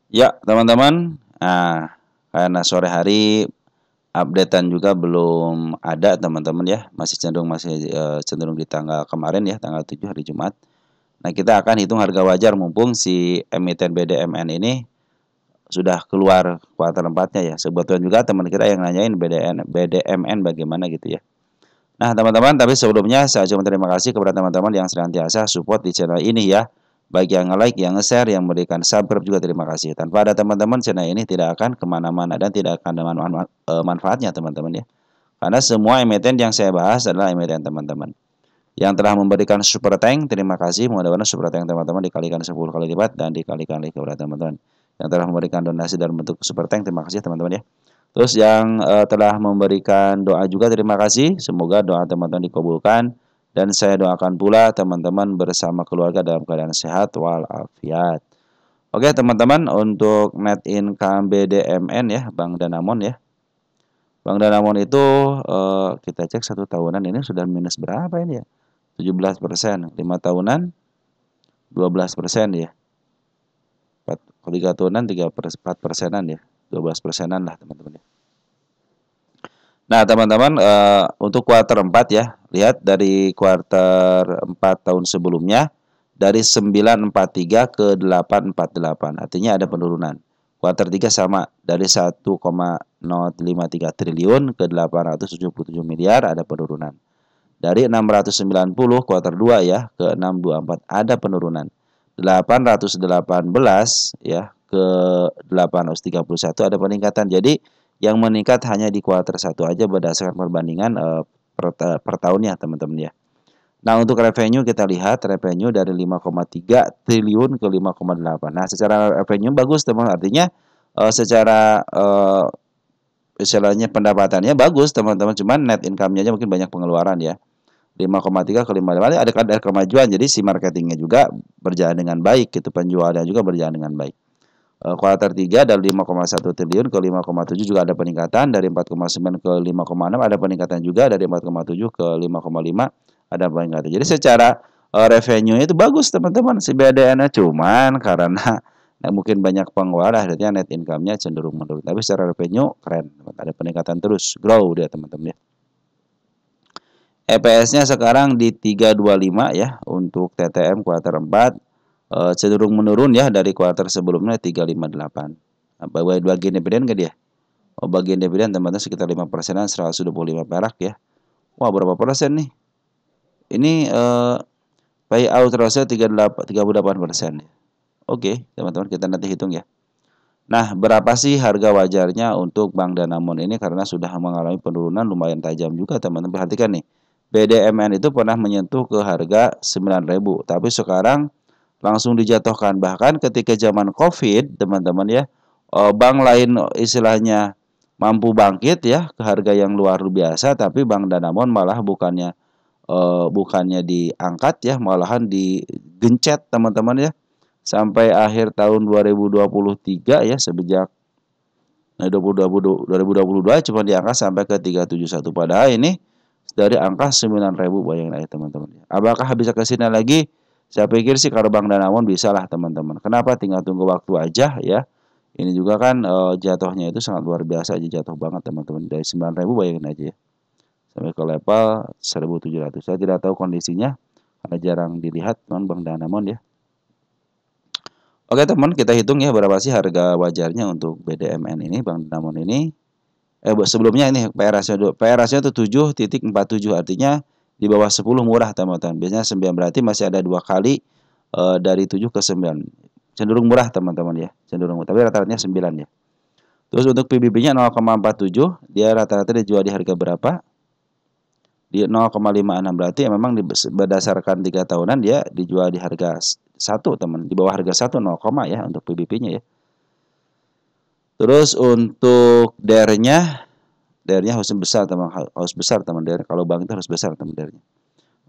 Ya, teman-teman. Nah, karena sore hari updatean juga belum ada, teman-teman ya. Masih cenderung di tanggal kemarin ya, tanggal 7 hari Jumat. Nah, kita akan hitung harga wajar mumpung si emiten BDMN ini sudah keluar kuartal 4-nya ya. Sebetulnya juga teman kita yang nanyain BDMN bagaimana gitu ya. Nah, teman-teman, tapi sebelumnya saya cuma terima kasih kepada teman-teman yang senantiasa support di channel ini ya. Baik yang nge-like, yang nge-share, yang memberikan subscribe juga terima kasih. Tanpa ada teman-teman, channel ini tidak akan kemana-mana dan tidak akan ada manfaatnya teman-teman ya. Karena semua emiten yang saya bahas adalah emiten teman-teman. Yang telah memberikan super tank, terima kasih. Mudah-mudahan super tank teman-teman dikalikan 10 kali lipat dan dikalikan lagi kepada teman-teman. Yang telah memberikan donasi dalam bentuk super tank, terima kasih teman-teman ya. Terus yang telah memberikan doa juga terima kasih. Semoga doa teman-teman dikabulkan. Dan saya doakan pula teman-teman bersama keluarga dalam keadaan sehat walafiat. Oke teman-teman, untuk net income BDMN ya, Bank Danamon ya. Bank Danamon itu kita cek 1 tahunan ini sudah minus berapa ini ya? 17%. 5 tahunan 12% ya. 3 tahunan 4%-an ya. 12%-an lah teman-teman ya. Nah, teman-teman, untuk kuartal 4 ya, lihat dari kuartal 4 tahun sebelumnya, dari 943 ke 848, artinya ada penurunan. Kuartal 3 sama, dari 1,053 triliun ke 877 miliar, ada penurunan. Dari 690 kuartal 2 ya, ke 624, ada penurunan. 818 ya, ke 831 ada peningkatan. Jadi, yang meningkat hanya di kuartal 1 aja berdasarkan perbandingan per tahunnya teman-teman ya. Nah, untuk revenue kita lihat revenue dari 5,3 triliun ke 5,8. Nah, secara revenue bagus teman, artinya secara istilahnya pendapatannya bagus teman-teman, cuman net income-nya aja mungkin banyak pengeluaran ya. 5,3 ke 5,5 ada kemajuan, jadi si marketingnya juga berjalan dengan baik gitu, penjualannya juga berjalan dengan baik. Kuartal 3 dari 5,1 triliun ke 5,7 juga ada peningkatan, dari 4,9 ke 5,6 ada peningkatan juga, dari 4,7 ke 5,5 ada peningkatan. Jadi secara revenue itu bagus teman-teman si BDN-nya, cuman karena mungkin banyak pengeluaran akhirnya net income-nya cenderung menurun. Tapi secara revenue keren, ada peningkatan terus, grow dia teman-teman ya. EPS-nya sekarang di 325 ya untuk TTM kuartal 4, cenderung menurun ya dari kuartal sebelumnya 358. Bagian dividen ke dia? Oh, bagian dividen teman-teman sekitar 5%-an, 125 perak ya. Wah, berapa persen nih? Ini payout ratio 38%. Oke, teman-teman kita nanti hitung ya. Nah, berapa sih harga wajarnya untuk Bank Danamon ini karena sudah mengalami penurunan lumayan tajam juga teman-teman. Perhatikan nih. BDMN itu pernah menyentuh ke harga 9.000, tapi sekarang langsung dijatuhkan. Bahkan ketika zaman Covid, teman-teman ya, bank lain istilahnya mampu bangkit ya ke harga yang luar biasa, tapi Bank Danamon malah bukannya diangkat ya, malahan digencet teman-teman ya. Sampai akhir tahun 2023 ya, sejak 2022 cuma diangkat sampai ke 371. Padahal ini dari angka 9.000, bayangin aja teman-teman. Apakah bisa ke sini lagi? Saya pikir sih kalau Bank Danamon bisa lah teman-teman. Kenapa? Tinggal tunggu waktu aja ya. Ini juga kan jatuhnya itu sangat luar biasa aja, jatuh banget teman-teman. Dari 9.000 bayangin aja ya. Sampai ke level 1.700. Saya tidak tahu kondisinya karena jarang dilihat teman Bank Danamon ya. Oke teman, kita hitung ya berapa sih harga wajarnya untuk BDMN ini, Bank Danamon ini. Sebelumnya ini PR ratio dulu. PR ratio itu 7,47, artinya di bawah 10 murah teman-teman. Biasanya 9 berarti masih ada 2 kali dari 7 ke 9. Cenderung murah teman-teman ya, cenderung murah. Tapi rata-ratanya 9 ya. Terus untuk PBB-nya 0,47, dia rata-rata dijual di harga berapa? Di 0,56, berarti ya memang berdasarkan 3 tahunan dia dijual di harga 1 teman, di bawah harga 1 0, ya untuk PBB-nya ya. Terus untuk DER-nya harus besar teman, harus besar teman DER. Kalau bank itu harus besar teman DER-nya.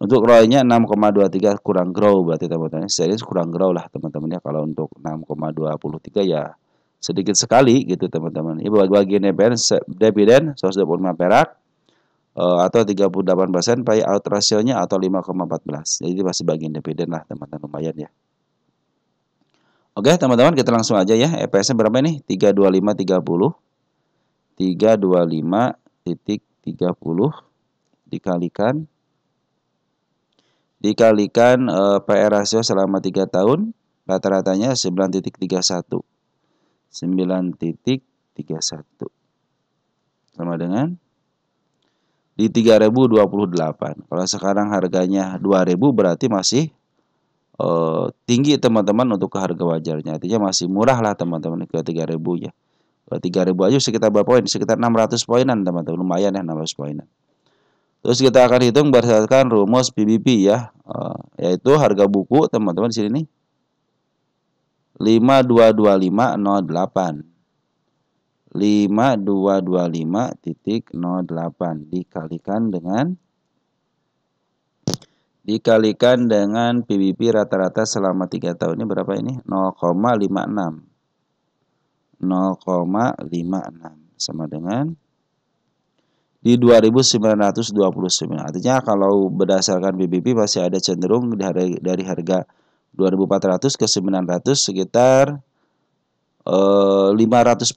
Untuk ROI-nya 6,23 kurang grow berarti teman-teman. Serius kurang grow lah teman-teman ya. Kalau untuk 6,23 ya sedikit sekali gitu teman-teman. Ini bagian dividen 125 perak atau 38% payout ratio-nya atau 5,14. Jadi masih bagian dividen lah teman-teman, lumayan ya. Oke, teman-teman, kita langsung aja ya. EPS-nya berapa nih? 325,30. 325,30 dikalikan PR rasio selama 3 tahun, rata-ratanya 9,31. 9,31 sama dengan di 3.028. Kalau sekarang harganya 2.000 berarti masih tinggi teman-teman untuk ke harga wajarnya. Artinya masih murah lah teman-teman ke 3.000 ya. 3.000 aja sekitar berapa poin? Sekitar 600 poinan teman-teman. Lumayan ya 600 poinan. Terus kita akan hitung berdasarkan rumus PBB ya. Yaitu harga buku teman-teman di sini nih 522508. 5225.08 dikalikan dengan PBB rata-rata selama 3 tahun ini berapa ini? 0,56. 0,56 sama dengan di 2.929. Artinya kalau berdasarkan PBB masih ada cenderung dari harga 2.400 ke 900 sekitar 500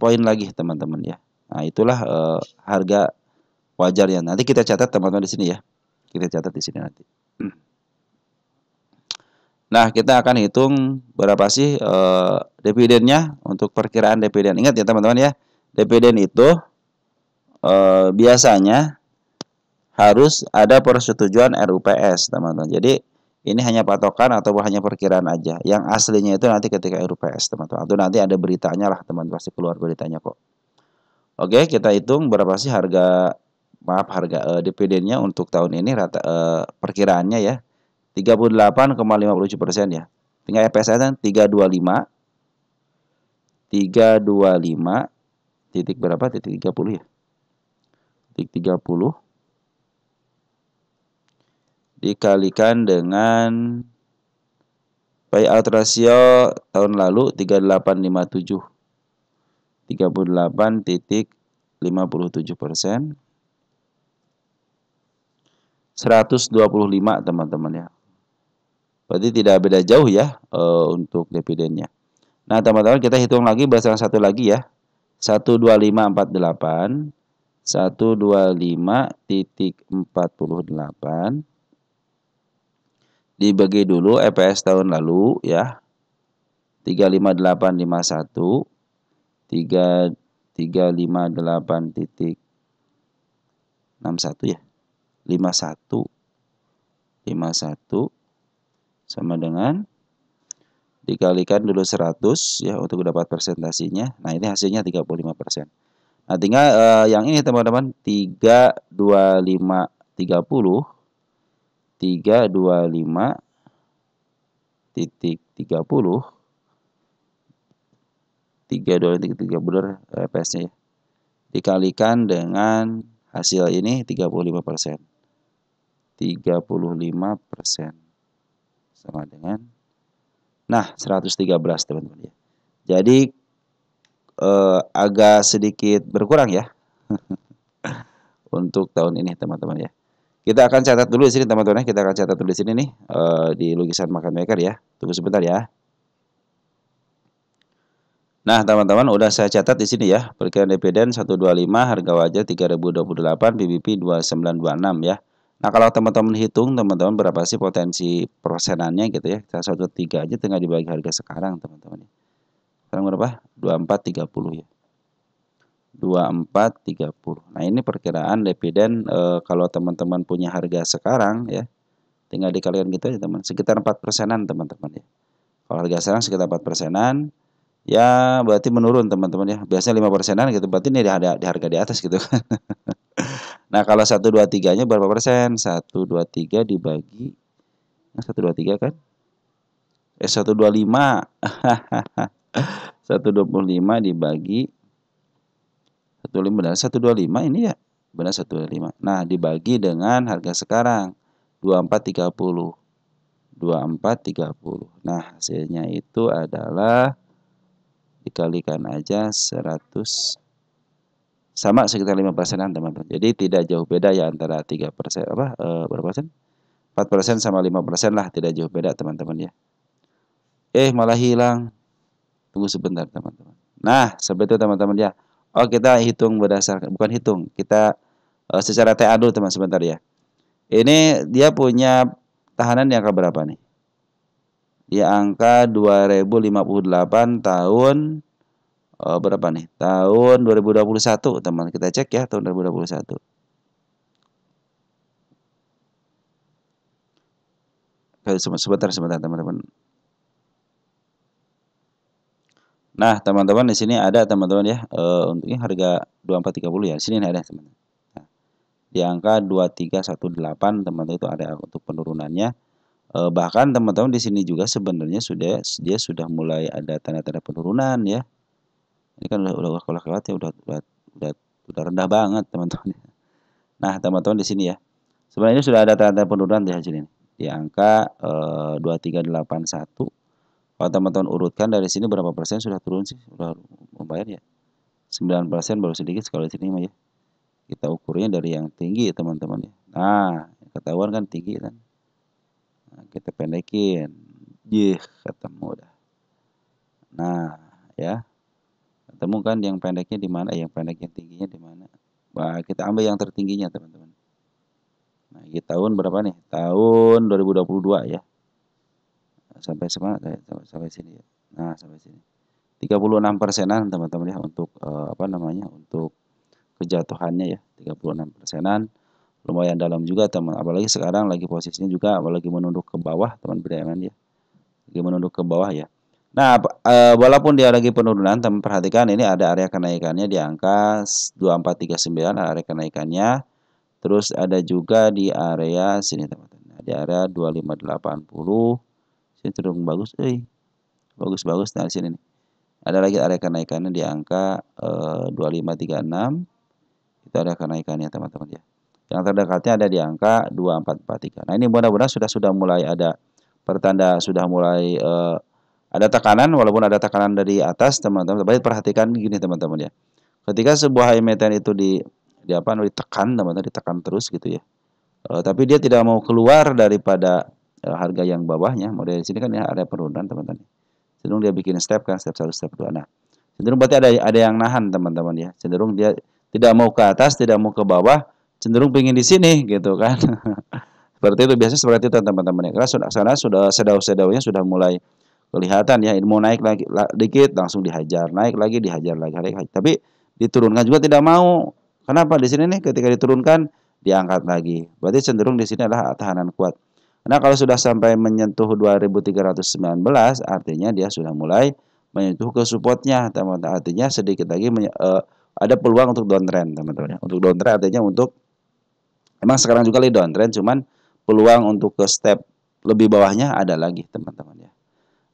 poin lagi teman-teman ya. Nah, itulah harga wajarnya. Nanti kita catat teman-teman di sini ya. Kita catat di sini nanti. Nah, kita akan hitung berapa sih dividennya untuk perkiraan dividen. Ingat ya teman-teman ya, dividen itu biasanya harus ada persetujuan RUPS teman-teman. Jadi ini hanya patokan atau hanya perkiraan aja. Yang aslinya itu nanti ketika RUPS teman-teman. Atau nanti ada beritanya lah teman-teman, pasti keluar beritanya kok. Oke, kita hitung berapa sih harga dividennya untuk tahun ini perkiraannya ya. 38,57% ya. Tinggal EPS nya 325 titik berapa? Titik 30 ya. Titik 30 dikalikan dengan payout ratio tahun lalu 38,57. 38,57%. 125 teman-teman ya. Berarti tidak beda jauh ya untuk dividennya. Nah teman-teman kita hitung lagi berdasarkan satu lagi ya. 12548 125.48 dibagi dulu EPS tahun lalu ya. 35851 358.61 ya. 51 sama dengan dikalikan dulu 100 ya untuk dapat persentasinya. Nah, ini hasilnya 35%. Nah, tinggal yang ini teman-teman 325,30 EPS-nya ya. Dikalikan dengan hasil ini 35%. 35% sama dengan 113 teman-teman ya. Jadi agak sedikit berkurang ya untuk tahun ini teman-teman ya. Kita akan catat dulu di sini teman-teman ya. Kita akan catat dulu di sini nih di lukisan market maker ya. Tunggu sebentar ya. Nah, teman-teman udah saya catat di sini ya. Perkiraan dividen 125, harga wajar 3.028, PBB 2926 ya. Nah, kalau teman-teman hitung, teman-teman berapa sih potensi persenannya gitu ya. Kita 1,3 aja tinggal dibagi harga sekarang, teman-teman. Sekarang berapa? 24,30 ya. 24,30. Nah, ini perkiraan dividen kalau teman-teman punya harga sekarang ya. Tinggal dikalikan gitu aja, teman. Sekitar 4%-an, teman-teman ya. Kalau harga sekarang sekitar 4%-an, ya berarti menurun, teman-teman ya. Biasanya 5%-an gitu, berarti ini di harga di atas gitu kan. Nah, kalau 123-nya berapa persen? 123 dibagi 123 kan? 125. 125 dibagi 125 benar 125 ini ya. Benar 125. Nah, dibagi dengan harga sekarang 24,30. 24,30. Nah, hasilnya itu adalah dikalikan aja 100 sama sekitar 5%-an teman-teman. Jadi tidak jauh beda ya antara 3% berapa persen? 4% sama 5% lah, tidak jauh beda teman-teman ya. Malah hilang. Tunggu sebentar teman-teman. Nah, seperti itu teman-teman ya. Oh, kita hitung berdasarkan, bukan hitung, kita secara TA dulu teman sebentar ya. Ini dia punya tahanan yang ke berapa nih? Di angka 2058 tahun berapa nih? Tahun 2021 teman. Kita cek ya tahun 2021. Sebentar teman-teman. Nah, teman-teman di sini ada teman-teman ya. Untuk ini harga 2430 ya. Di sini ada teman-teman. Nah, di angka 2318 teman-teman itu ada untuk penurunannya. Bahkan teman-teman di sini juga sebenarnya dia sudah mulai ada tanda-tanda penurunan ya. Ini kan udah kalau lewat ya udah rendah banget teman-teman. Nah, teman-teman di sini ya. Sebenarnya sudah ada tanda penurunan di sini di angka 2381. Kalau teman-teman urutkan dari sini berapa persen sudah turun sih? Sudah lumayan ya. 9% baru sedikit kalau di sini mah ya. Kita ukurnya dari yang tinggi teman-teman ya. Nah, ketahuan kan tinggi kan. Nah, kita pendekin. Ketemu dah. Nah, ya. Ketemu kan yang pendeknya di mana? Yang pendek yang tingginya di mana? Nah, kita ambil yang tertingginya teman-teman. Nah, di tahun berapa nih? Tahun 2022 ya. Sampai sampai sini ya. Nah, sampai sini. 36%-an teman-teman ya untuk untuk kejatuhannya ya. 36%-an. Lumayan dalam juga teman. Apalagi sekarang lagi posisinya juga apalagi menunduk ke bawah teman Bremen ya. Lagi menunduk ke bawah ya. Nah, walaupun dia lagi penurunan, teman perhatikan ini ada area kenaikannya di angka 2439 area kenaikannya. Terus ada juga di area sini teman-teman. Di area 2580. Sini cenderung bagus, bagus-bagus nah di sini nih. Ada lagi area kenaikannya di angka 2536. Itu ada kenaikannya teman-teman ya. Yang terdekatnya ada di angka 2443. Nah, ini mudah-mudahan sudah mulai ada pertanda sudah mulai ada tekanan walaupun ada tekanan dari atas teman-teman. Tapi perhatikan gini teman-teman ya. Ketika sebuah emiten itu ditekan teman-teman, ditekan terus gitu ya. Tapi dia tidak mau keluar daripada harga yang bawahnya. Model di sini kan ya ada penurunan teman-teman. Cenderung dia bikin step kan, step 1, step 2. Nah, cenderung berarti ada yang nahan teman-teman ya. Cenderung dia tidak mau ke atas, tidak mau ke bawah, cenderung pingin di sini gitu kan. Seperti itu biasanya seperti itu teman-teman ya. Karena sudah sedau-sedaunya sudah mulai kelihatan ya. Mau naik lagi dikit langsung dihajar, naik lagi dihajar lagi. Tapi diturunkan juga tidak mau. Kenapa di sini nih ketika diturunkan diangkat lagi. Berarti cenderung di sini adalah tahanan kuat. Nah, kalau sudah sampai menyentuh 2319 artinya dia sudah mulai menyentuh ke supportnya teman-teman. Artinya sedikit lagi ada peluang untuk downtrend teman-teman. Untuk downtrend artinya emang sekarang juga lagi downtrend, cuman peluang untuk ke step lebih bawahnya ada lagi teman-teman ya.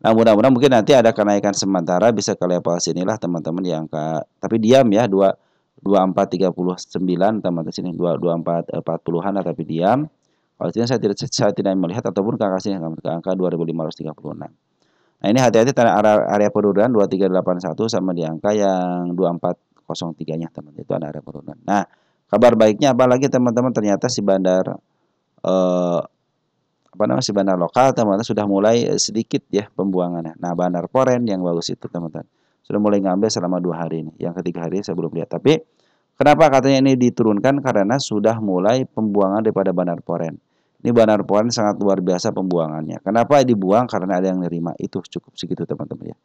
Nah, mudah-mudahan mungkin nanti ada kenaikan sementara bisa ke level sinilah teman-teman yang tapi diam ya 2439 teman-teman sini 2440-an tapi diam. Kalau tidak saya tidak melihat ataupun ke angka sini ke angka 2536. Nah, ini hati-hati area penurunan 2381 sama di angka yang 2403-nya teman. Itu ada area penurunan. Nah, kabar baiknya apalagi teman-teman ternyata si bandar si bandar lokal teman-teman sudah mulai sedikit ya pembuangannya. Nah, bandar Poren yang bagus itu teman-teman sudah mulai ngambil selama 2 hari ini. Yang ketiga hari saya belum lihat. Tapi kenapa katanya ini diturunkan? Karena sudah mulai pembuangan daripada bandar Poren. Ini bandar Poren sangat luar biasa pembuangannya. Kenapa dibuang? Karena ada yang nerima. Itu cukup segitu teman-teman ya.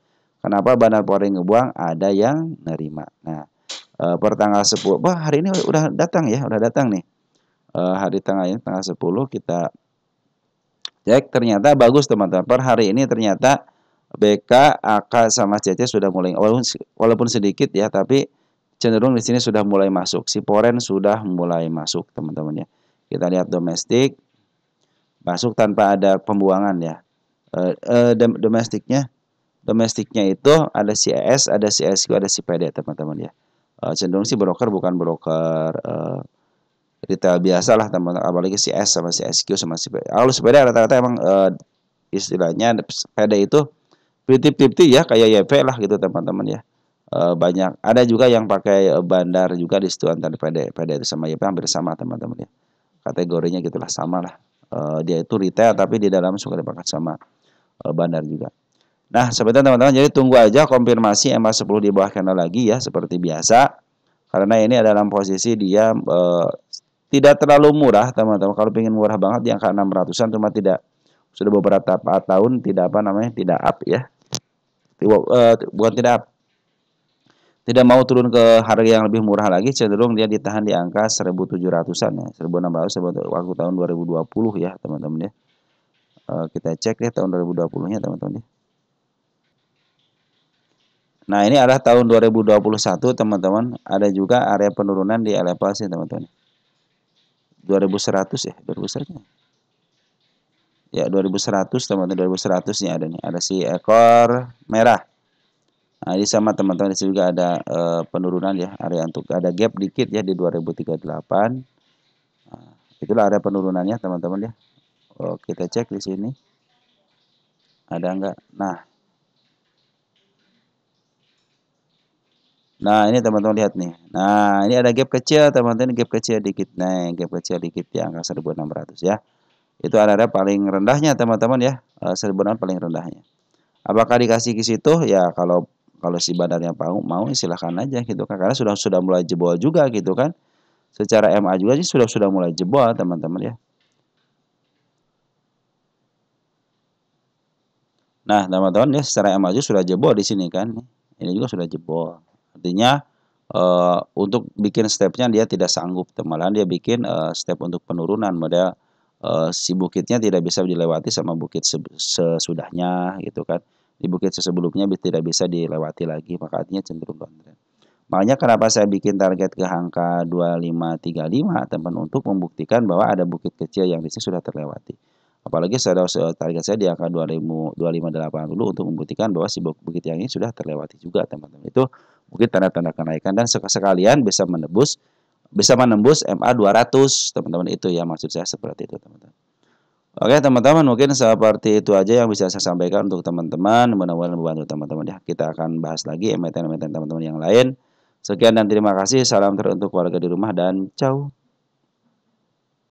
Kenapa bandar Poren ngebuang? Ada yang nerima. Nah, pertanggal 10. Wah, hari ini udah datang ya, udah datang nih. Hari tanggal ini tanggal 10 kita cek ternyata bagus teman-teman. Per hari ini ternyata BK, AK sama CC sudah mulai walaupun sedikit ya, tapi cenderung di sini sudah mulai masuk. Si Poren sudah mulai masuk teman-teman ya. Kita lihat domestik masuk tanpa ada pembuangan ya. Domestiknya itu ada si ES, ada si SQ, ada si PD teman-teman ya. Cenderung sih broker bukan broker retail biasa lah teman-teman. Apalagi si S sama si SQ sama si PD. Kalau si PD rata-rata emang istilahnya PD itu 50-50 ya kayak YP lah gitu teman-teman ya. Banyak ada juga yang pakai bandar juga di situ antara PD itu sama YP hampir sama teman-teman ya. Kategorinya gitulah sama lah. Dia itu retail tapi di dalam suka dipakai sama bandar juga. Nah, sebentar teman-teman, jadi tunggu aja konfirmasi MA10 di bawah candle lagi ya, seperti biasa. Karena ini adalah dalam posisi dia tidak terlalu murah, teman-teman. Kalau ingin murah banget di angka 600-an, cuma tidak, sudah beberapa tahun tidak apa namanya, tidak up ya. Bukan tidak up. Tidak mau turun ke harga yang lebih murah lagi, cenderung dia ditahan di angka 1.700-an ya, 1.600 waktu tahun 2020 ya, teman-teman ya. Kita cek ya tahun 2020-nya, teman-teman ya. Nah, ini adalah tahun 2021, teman-teman. Ada juga area penurunan di level sini, teman-teman. 2100 ya, 2100. Ya, 2100, teman-teman, 2100 nih ada nih. Ada si ekor merah. Nah, ini sama teman-teman, di sini juga ada penurunan ya, area untuk ada gap dikit ya di 2038. Nah, itulah area penurunannya, teman-teman ya. Kita cek di sini. Ada enggak? Nah, ini teman-teman lihat nih. Nah, ini ada gap kecil, teman-teman, gap kecil dikit. Nah, gap kecil dikit di angka 1.600 ya. Itu area paling rendahnya, teman-teman ya. 1.600 paling rendahnya. Apakah dikasih ke situ? Ya, kalau si badannya mau silahkan aja gitu kan. Karena sudah mulai jebol juga gitu kan. Secara MA juga sih sudah mulai jebol, teman-teman ya. Nah, teman-teman ya, secara MA juga sudah jebol di sini kan. Ini juga sudah jebol. Artinya untuk bikin stepnya dia tidak sanggup, malahan dia bikin step untuk penurunan, model si bukitnya tidak bisa dilewati sama bukit sesudahnya gitu kan. Di bukit sebelumnya tidak bisa dilewati lagi, maka artinya cenderung downtrend. Makanya kenapa saya bikin target ke angka 2535, teman, untuk membuktikan bahwa ada bukit kecil yang di sini sudah terlewati. Apalagi target saya di angka 2580 untuk membuktikan bahwa si bukit yang ini sudah terlewati juga, teman-teman. Itu mungkin tanda-tanda kenaikan dan sekalian bisa menembus MA 200, teman-teman. Itu ya maksud saya seperti itu, teman-teman. Oke, teman-teman, mungkin seperti itu aja yang bisa saya sampaikan untuk teman-teman. Mudah-mudahan membantu teman-teman ya. Kita akan bahas lagi emiten-emiten teman-teman yang lain. Sekian dan terima kasih. Salam teruntuk keluarga di rumah dan ciao.